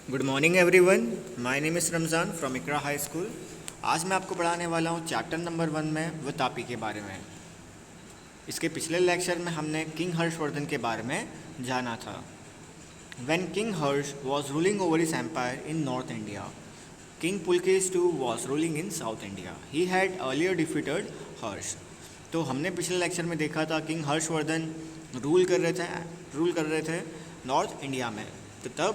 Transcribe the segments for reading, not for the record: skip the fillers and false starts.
Good morning everyone, my name is Ramzan from Iqra high school. आज मैं आपको पढ़ाने वाला हूँ चैप्टर नंबर 1 में वतापी के बारे में। इसके पिछले लेक्चर में हमने किंग हर्षवर्धन के बारे में जाना था। When king Harsh was ruling over his empire in north India, king Pulakesh two was ruling in south India. He had earlier defeated Harsh. तो हमने पिछले लेक्चर में देखा था किंग हर्षवर्धन रूल कर रहे थे नॉर्थ इंडिया में। तो तब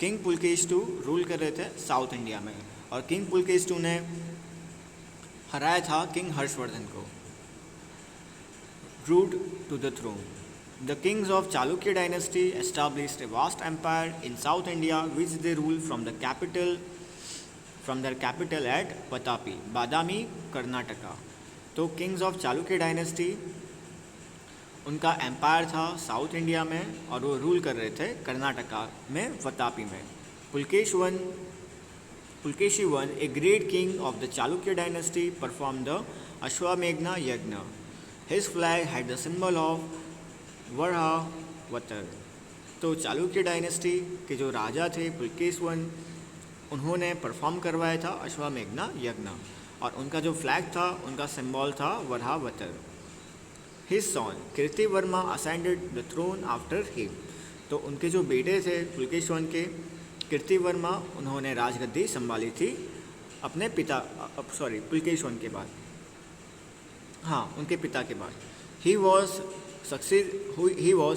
किंग पुलकेश टू रूल कर रहे थे साउथ इंडिया में, और किंग पुलकेश टू ने हराया था किंग हर्षवर्धन को, route to the throne. The kings of Chalukya dynasty established a vast empire in south India which they rule from their capital at Vatapi, Badami, Karnataka. तो किंग्स ऑफ चालुक्य डायनेस्टी उनका एम्पायर था south India में और वो रूल कर रहे थे कर्नाटका में, वतापी में। Pulakeshi one a great king of the Chalukya dynasty perform the Ashwamedha yagya. His flag had the symbol of Varahavatar. तो चालुक्य डायनेस्टी के जो राजा थे पुलकेश वन, उन्होंने परफॉर्म करवाया था अश्वमेघ्ना यज्ञ, और उनका जो फ्लैग था उनका सिंबल था वराहवतर। His son Kirtivarma ascended the throne after him। तो उनके जो बेटे थे पुलकेशवन के, कीर्तिवर्मा, उन्होंने राजगद्दी संभाली थी अपने पिता पुलकेशवन के बाद, उनके पिता के बाद। He was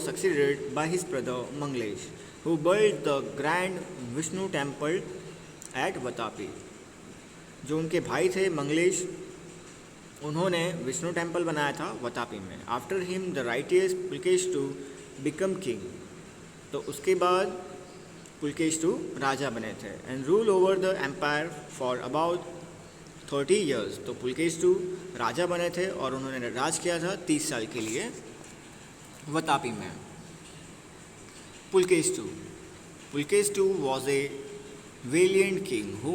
succeeded by his brother Manglesh, who built the grand Vishnu temple at Vatapi। जो उनके भाई थे मंगलेश, उन्होंने विष्णु टेम्पल बनाया था वतापी में। After him the righteous Pulakesh two become king. तो उसके बाद पुलकेश टू राजा बने थे, and rule over the empire for about 30 years. तो पुलकेश टू राजा बने थे और उन्होंने राज किया था 30 साल के लिए वतापी में। Pulakesh two was a valiant king who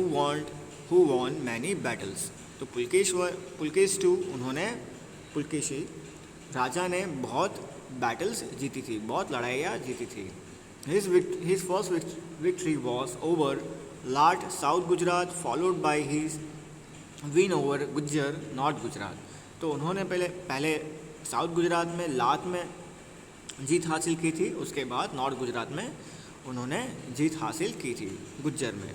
won many battles. तो पुलकेश टू पुलकेशी राजा ने बहुत बैटल्स जीती थी, बहुत लड़ाइयाँ जीती थी। His first victory was over Lat south Gujarat, followed by his win over Gujjar north Gujarat. तो उन्होंने पहले साउथ गुजरात में लाट में जीत हासिल की थी, उसके बाद नॉर्थ गुजरात में उन्होंने जीत हासिल की थी गुज्जर में।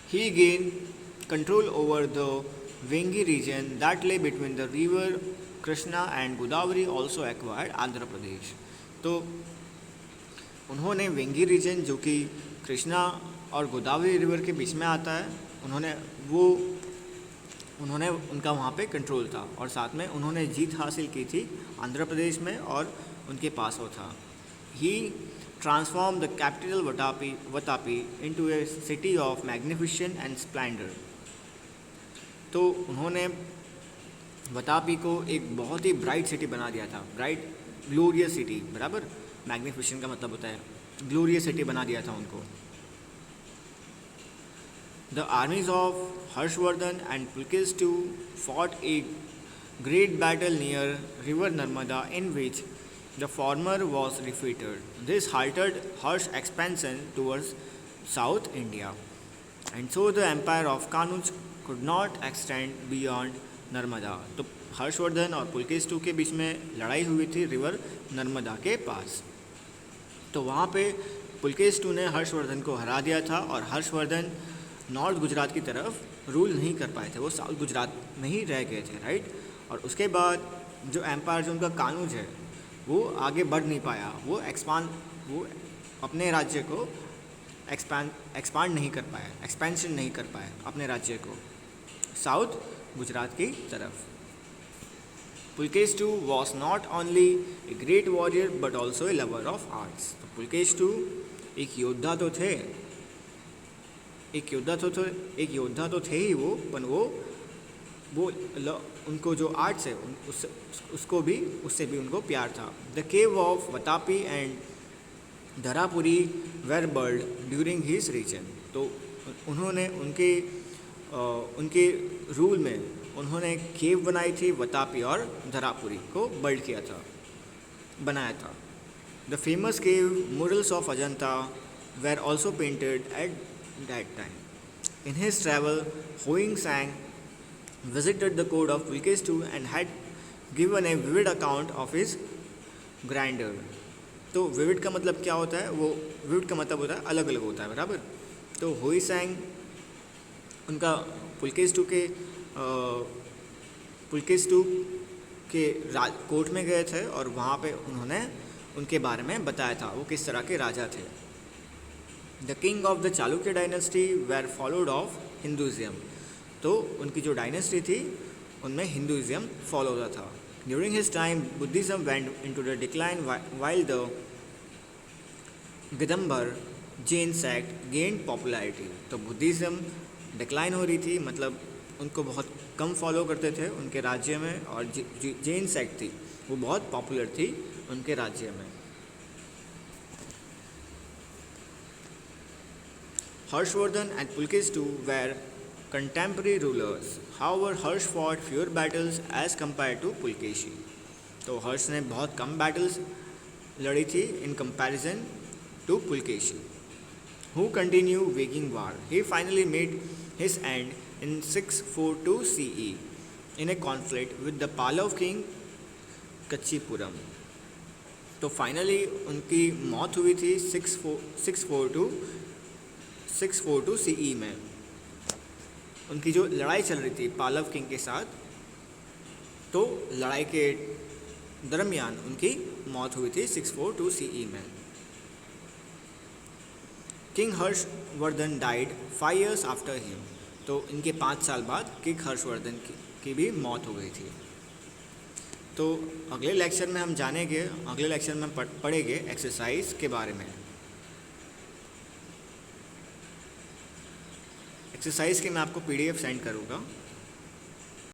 He gained control over the Vengi region that lay between the river Krishna and Godavari, also acquired Andhra Pradesh. तो उन्होंने वेंगी रीजन, जो कि कृष्णा और गोदावरी रिवर के बीच में आता है, उन्होंने उनका वहाँ पे कंट्रोल था, और साथ में उन्होंने जीत हासिल की थी आंध्र प्रदेश में, और उनके पास वो था। He transformed the capital Vatapi into a city of magnificence and splendor। तो उन्होंने वतापी को एक बहुत ही ब्राइट सिटी बना दिया था, ब्राइट ग्लोरियस सिटी, बराबर। मैग्निफिसेंट का मतलब होता है ग्लोरियस सिटी बना दिया था उनको। The armies of Harshavardhana and Pulakesh two fought a great battle near river Narmada in which the former was defeated. This halted Harsh's expansion towards South India, and so the empire of Kanuj could not extend beyond Narmada. तो हर्षवर्धन और Pulkesh to के बीच में लड़ाई हुई थी river Narmada के पास। तो वहाँ पे पुलकेश टू ने हर्षवर्धन को हरा दिया था, और हर्षवर्धन नॉर्थ गुजरात की तरफ रूल नहीं कर पाए थे, वो साउथ गुजरात में ही रह गए थे, राइट। और उसके बाद जो एम्पायर, जो उनका कानूज है, वो आगे बढ़ नहीं पाया, वो अपने राज्य को एक्सपांड नहीं कर पाया, एक्सपेंशन नहीं कर पाया अपने राज्य को साउथ गुजरात की तरफ। Pulakesh two was not only a great warrior but also a lover of arts. तो पुलकेश टू एक योद्धा तो थे ही वो, पर वो उनको जो आर्ट्स है उससे भी उनको प्यार था। The cave of Vatapi and Dharapuri were built during his region. तो उन्होंने उनके रूल में उन्होंने केव बनाई थी, वतापी और धरापुरी को बर्ड बनाया था। The famous cave murals of Ajanta were also painted at that time. In his travel, Hoing Sang visited the court of Pulkesh II and had given a vivid account of his grandeur. तो vivid का मतलब क्या होता है? वो vivid का मतलब होता है अलग अलग होता है, बराबर. तो होई सैंग उनका पुलकेश टू के कोर्ट में गए थे और वहाँ पे उन्होंने उनके बारे में बताया था वो किस तरह के राजा थे. The king of the Chalukya dynasty were followed of Hinduism. तो उनकी जो डायनेस्टी थी उनमें हिंदुज़म फॉलो होता था. During his time Buddhism went into the decline while the Digambar Jain sect gained popularity. तो बुद्धिज़्म डिक्लाइन हो रही थी, मतलब उनको बहुत कम फॉलो करते थे उनके राज्य में, और जैन सेक्ट थी वो बहुत पॉपुलर थी उनके राज्य में. Harshvardhan and Pulkesh II were contemporary rulers. However, Harsh fought fewer battles as compared to Pulkeshi. तो हर्ष ने बहुत कम बैटल्स लड़ी थी in comparison to Pulkeshi, who continued waging war. He finally made his end in 642 CE in a conflict with the Pallav king Kachipuram. तो finally उनकी मौत हुई थी 642 CE में. उनकी जो लड़ाई चल रही थी पालव किंग के साथ, तो लड़ाई के दरमियान उनकी मौत हुई थी 642 CE में. King Harshvardhan died 5 years after him. तो इनके 5 साल बाद किंग हर्षवर्धन की भी मौत हो गई थी. तो अगले लेक्चर में हम जानेंगे, अगले लेक्चर में पढ़ेंगे एक्सरसाइज के बारे में. एक्सरसाइज के मैं आपको PDF सेंड करूँगा.